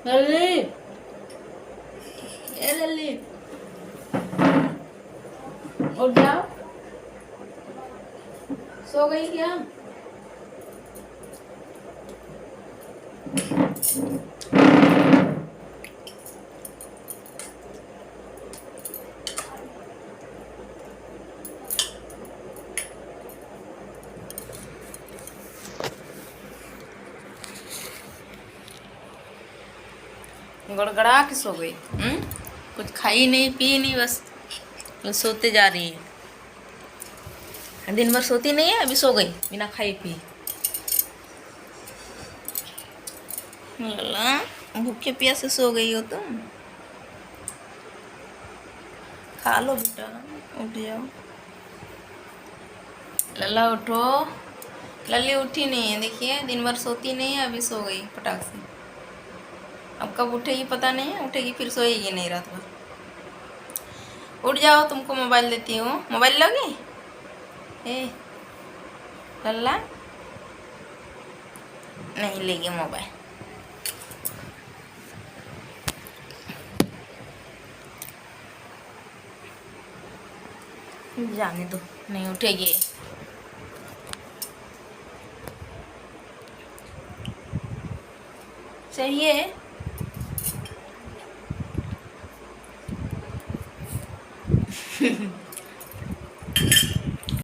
लल्ली, ए लल्ली, उठ जाओ। सो गई क्या? गड़गड़ा के सो गई। कुछ खाई नहीं पी नहीं, बस सोते जा रही है। दिन भर सोती नहीं है, अभी सो गई बिना खाई पी। लला भूखे प्यासे सो गई हो तुम। खा लो बेटा, उठ जाओ। लला उठो। लल्ली उठी नहीं है, देखिए दिन भर सोती नहीं है, अभी सो गई पटाख से। अब कब उठेगी पता नहीं है, उठेगी फिर सोएगी नहीं रात भर। उठ जाओ, तुमको मोबाइल देती हूँ। मोबाइल लोगी? ए लल्ला नहीं लेगी मोबाइल। जाने दो, नहीं उठेगी। चाहिए